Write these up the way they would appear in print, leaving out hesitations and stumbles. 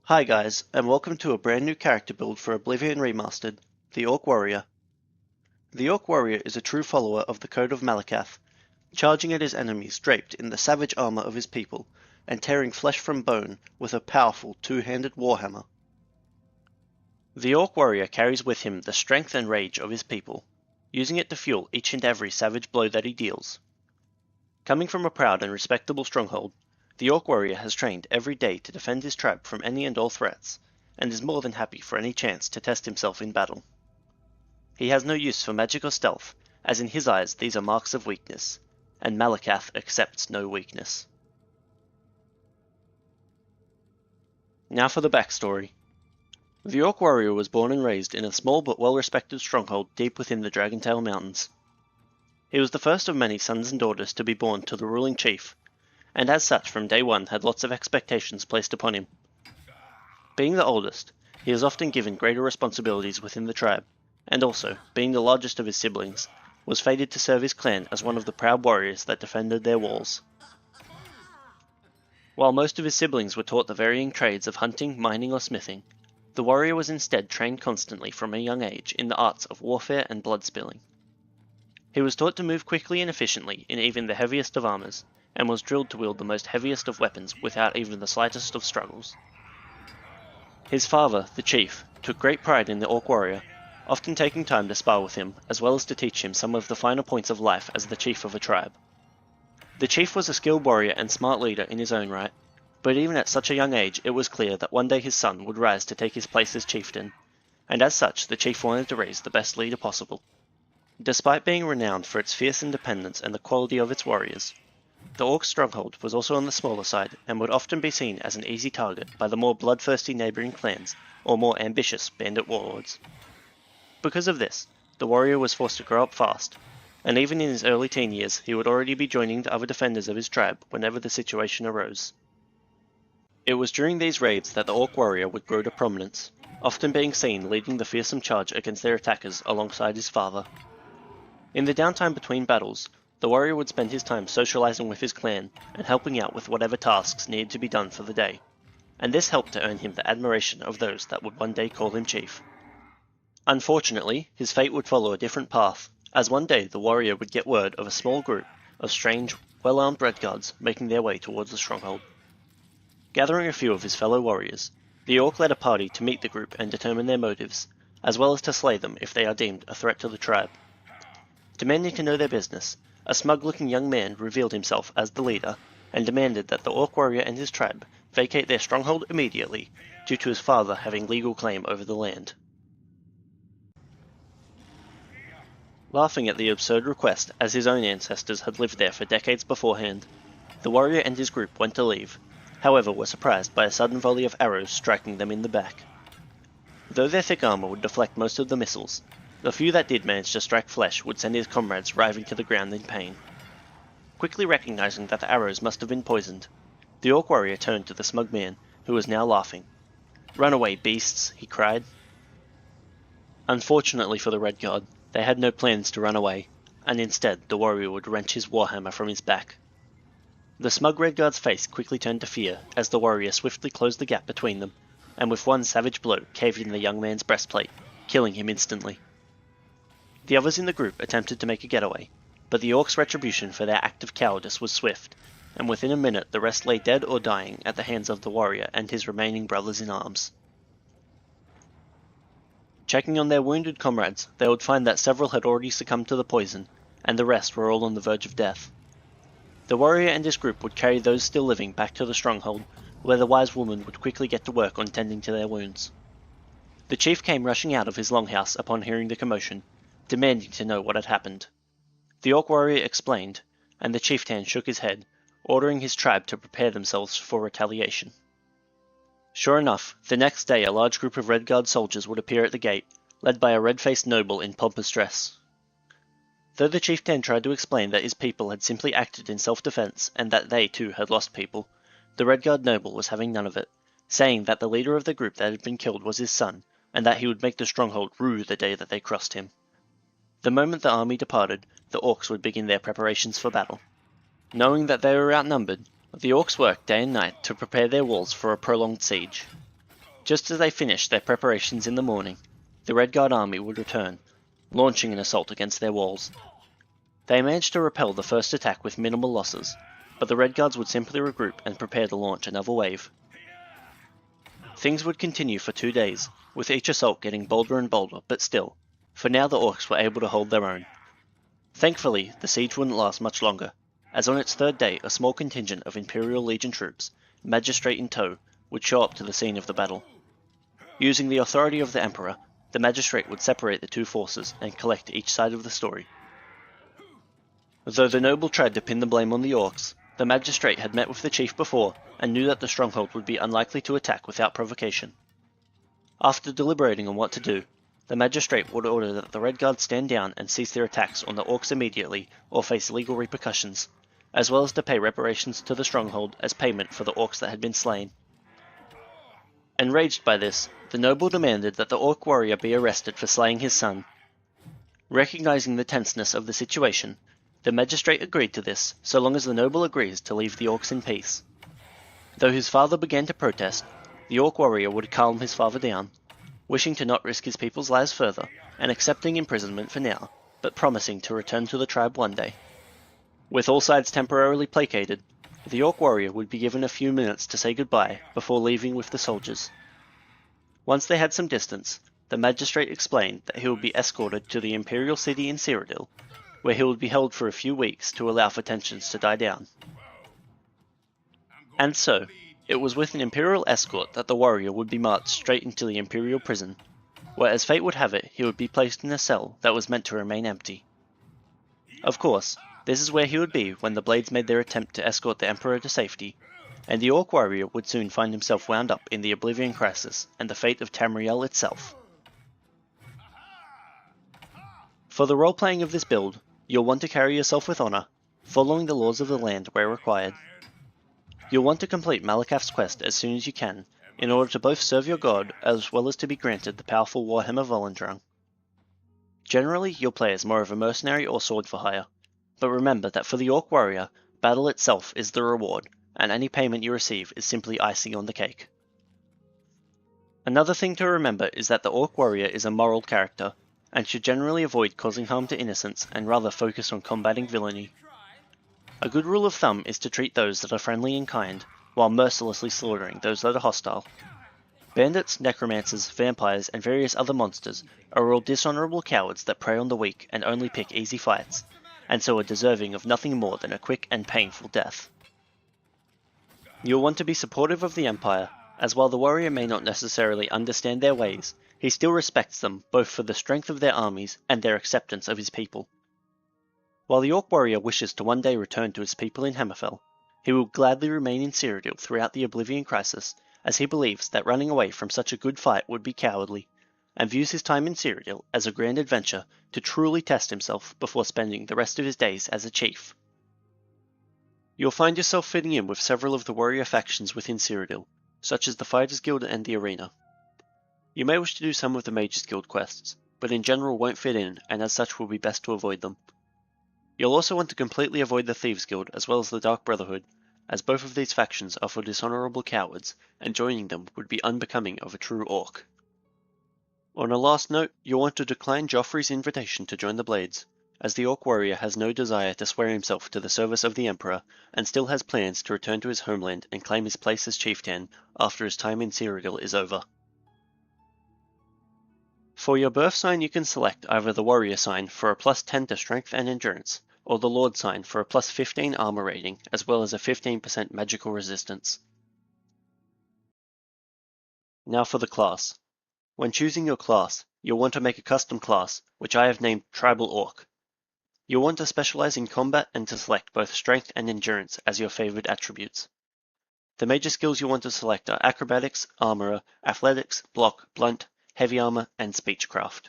Hi guys, and welcome to a brand new character build for Oblivion Remastered, the Orc Warrior. The Orc Warrior is a true follower of the Code of Malakath, charging at his enemies draped in the savage armor of his people, and tearing flesh from bone with a powerful two-handed warhammer. The Orc Warrior carries with him the strength and rage of his people, using it to fuel each and every savage blow that he deals. Coming from a proud and respectable stronghold, the Orc Warrior has trained every day to defend his tribe from any and all threats, and is more than happy for any chance to test himself in battle. He has no use for magic or stealth, as in his eyes these are marks of weakness, and Malakath accepts no weakness. Now for the backstory. The Orc Warrior was born and raised in a small but well-respected stronghold deep within the Dragontail Mountains. He was the first of many sons and daughters to be born to the ruling chief, and as such from day one had lots of expectations placed upon him. Being the oldest, he is often given greater responsibilities within the tribe, and also, being the largest of his siblings, was fated to serve his clan as one of the proud warriors that defended their walls. While most of his siblings were taught the varying trades of hunting, mining or smithing, the warrior was instead trained constantly from a young age in the arts of warfare and blood spilling. He was taught to move quickly and efficiently in even the heaviest of armors, and was drilled to wield the most heaviest of weapons without even the slightest of struggles. His father, the chief, took great pride in the Orc Warrior, often taking time to spar with him, as well as to teach him some of the finer points of life as the chief of a tribe. The chief was a skilled warrior and smart leader in his own right, but even at such a young age it was clear that one day his son would rise to take his place as chieftain, and as such the chief wanted to raise the best leader possible. Despite being renowned for its fierce independence and the quality of its warriors, the Orc stronghold was also on the smaller side and would often be seen as an easy target by the more bloodthirsty neighbouring clans or more ambitious bandit warlords. Because of this, the warrior was forced to grow up fast, and even in his early teen years he would already be joining the other defenders of his tribe whenever the situation arose. It was during these raids that the Orc Warrior would grow to prominence, often being seen leading the fearsome charge against their attackers alongside his father. In the downtime between battles, the warrior would spend his time socializing with his clan and helping out with whatever tasks needed to be done for the day, and this helped to earn him the admiration of those that would one day call him chief. Unfortunately, his fate would follow a different path, as one day the warrior would get word of a small group of strange, well-armed redguards making their way towards the stronghold. Gathering a few of his fellow warriors, the Orc led a party to meet the group and determine their motives, as well as to slay them if they are deemed a threat to the tribe. Demanding to know their business, a smug-looking young man revealed himself as the leader, and demanded that the Orc Warrior and his tribe vacate their stronghold immediately, due to his father having legal claim over the land. Laughing at the absurd request, as his own ancestors had lived there for decades beforehand, the warrior and his group went to leave, however were surprised by a sudden volley of arrows striking them in the back. Though their thick armor would deflect most of the missiles, the few that did manage to strike flesh would send his comrades writhing to the ground in pain. Quickly recognizing that the arrows must have been poisoned, the Orc Warrior turned to the smug man, who was now laughing. "Run away, beasts," he cried. Unfortunately for the Red Guard, they had no plans to run away, and instead the warrior would wrench his warhammer from his back. The smug Red Guard's face quickly turned to fear as the warrior swiftly closed the gap between them, and with one savage blow caved in the young man's breastplate, killing him instantly. The others in the group attempted to make a getaway, but the Orcs' retribution for their act of cowardice was swift, and within a minute the rest lay dead or dying at the hands of the warrior and his remaining brothers in arms. Checking on their wounded comrades, they would find that several had already succumbed to the poison, and the rest were all on the verge of death. The warrior and his group would carry those still living back to the stronghold, where the wise woman would quickly get to work on tending to their wounds. The chief came rushing out of his longhouse upon hearing the commotion, demanding to know what had happened. The Orc Warrior explained, and the chieftain shook his head, ordering his tribe to prepare themselves for retaliation. Sure enough, the next day a large group of Red Guard soldiers would appear at the gate, led by a red-faced noble in pompous dress. Though the chieftain tried to explain that his people had simply acted in self-defense and that they too had lost people, the Red Guard noble was having none of it, saying that the leader of the group that had been killed was his son, and that he would make the stronghold rue the day that they crossed him. The moment the army departed, the Orcs would begin their preparations for battle. Knowing that they were outnumbered, the Orcs worked day and night to prepare their walls for a prolonged siege. Just as they finished their preparations in the morning, the Redguard army would return, launching an assault against their walls. They managed to repel the first attack with minimal losses, but the Redguards would simply regroup and prepare to launch another wave. Things would continue for 2 days, with each assault getting bolder and bolder, but still, for now the Orcs were able to hold their own. Thankfully, the siege wouldn't last much longer, as on its third day a small contingent of Imperial Legion troops, Magistrate in tow, would show up to the scene of the battle. Using the authority of the Emperor, the Magistrate would separate the two forces and collect each side of the story. Though the noble tried to pin the blame on the Orcs, the Magistrate had met with the chief before and knew that the stronghold would be unlikely to attack without provocation. After deliberating on what to do, the Magistrate would order that the Redguard stand down and cease their attacks on the Orcs immediately or face legal repercussions, as well as to pay reparations to the stronghold as payment for the Orcs that had been slain. Enraged by this, the noble demanded that the Orc Warrior be arrested for slaying his son. Recognizing the tenseness of the situation, the Magistrate agreed to this so long as the noble agrees to leave the Orcs in peace. Though his father began to protest, the Orc Warrior would calm his father down, wishing to not risk his people's lives further and accepting imprisonment for now, but promising to return to the tribe one day. With all sides temporarily placated, the Orc Warrior would be given a few minutes to say goodbye before leaving with the soldiers. Once they had some distance, the Magistrate explained that he would be escorted to the Imperial City in Cyrodiil, where he would be held for a few weeks to allow for tensions to die down. And so, it was with an Imperial escort that the warrior would be marched straight into the Imperial prison, where as fate would have it, he would be placed in a cell that was meant to remain empty. Of course, this is where he would be when the Blades made their attempt to escort the Emperor to safety, and the Orc Warrior would soon find himself wound up in the Oblivion Crisis and the fate of Tamriel itself. For the role-playing of this build, you'll want to carry yourself with honour, following the laws of the land where required. You'll want to complete Malakaf's quest as soon as you can, in order to both serve your god as well as to be granted the powerful Warhammer Volendrung. Generally, you'll play as more of a mercenary or sword for hire, but remember that for the Orc Warrior, battle itself is the reward, and any payment you receive is simply icing on the cake. Another thing to remember is that the Orc Warrior is a moral character, and should generally avoid causing harm to innocents and rather focus on combating villainy. A good rule of thumb is to treat those that are friendly and kind, while mercilessly slaughtering those that are hostile. Bandits, necromancers, vampires, and various other monsters are all dishonorable cowards that prey on the weak and only pick easy fights, and so are deserving of nothing more than a quick and painful death. You'll want to be supportive of the Empire, as while the warrior may not necessarily understand their ways, he still respects them both for the strength of their armies and their acceptance of his people. While the Orc Warrior wishes to one day return to his people in Hammerfell, he will gladly remain in Cyrodiil throughout the Oblivion Crisis, as he believes that running away from such a good fight would be cowardly, and views his time in Cyrodiil as a grand adventure to truly test himself before spending the rest of his days as a chief. You'll find yourself fitting in with several of the warrior factions within Cyrodiil, such as the Fighters Guild and the Arena. You may wish to do some of the Mages Guild quests, but in general won't fit in, and as such will be best to avoid them. You'll also want to completely avoid the Thieves Guild as well as the Dark Brotherhood, as both of these factions are for dishonourable cowards, and joining them would be unbecoming of a true Orc. On a last note, you'll want to decline Joffrey's invitation to join the Blades, as the Orc Warrior has no desire to swear himself to the service of the Emperor, and still has plans to return to his homeland and claim his place as chieftain after his time in Cyrodiil is over. For your birth sign you can select either the Warrior sign for a plus 10 to Strength and Endurance, or the Lord sign for a plus 15 armor rating, as well as a 15% magical resistance. Now for the class. When choosing your class, you'll want to make a custom class, which I have named Tribal Orc. You'll want to specialize in combat and to select both Strength and Endurance as your favored attributes. The major skills you want to select are Acrobatics, Armorer, Athletics, Block, Blunt, Heavy Armor, and Speechcraft.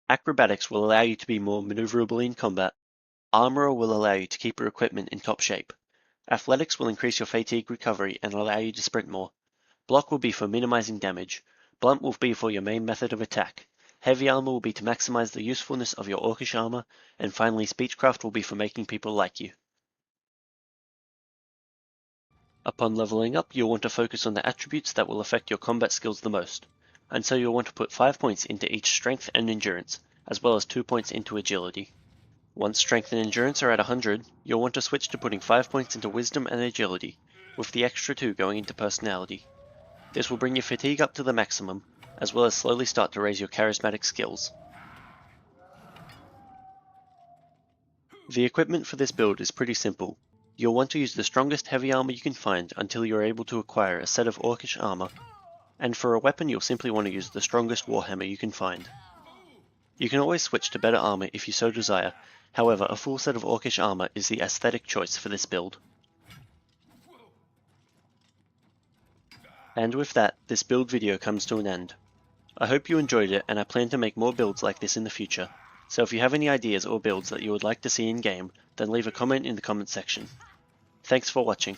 Acrobatics will allow you to be more maneuverable in combat. Armorer will allow you to keep your equipment in top shape. Athletics will increase your fatigue recovery and allow you to sprint more. Block will be for minimizing damage. Blunt will be for your main method of attack. Heavy armor will be to maximize the usefulness of your Orcish armor, and finally Speechcraft will be for making people like you. Upon leveling up, you'll want to focus on the attributes that will affect your combat skills the most, and so you'll want to put 5 points into each strength and endurance, as well as 2 points into agility. Once strength and endurance are at 100, you'll want to switch to putting 5 points into wisdom and agility, with the extra 2 going into personality. This will bring your fatigue up to the maximum, as well as slowly start to raise your charismatic skills. The equipment for this build is pretty simple. You'll want to use the strongest heavy armor you can find until you're able to acquire a set of Orcish armor, and for a weapon you'll simply want to use the strongest warhammer you can find. You can always switch to better armor if you so desire, however a full set of Orcish armor is the aesthetic choice for this build. And with that, this build video comes to an end. I hope you enjoyed it, and I plan to make more builds like this in the future. So if you have any ideas or builds that you would like to see in game, then leave a comment in the comment section. Thanks for watching.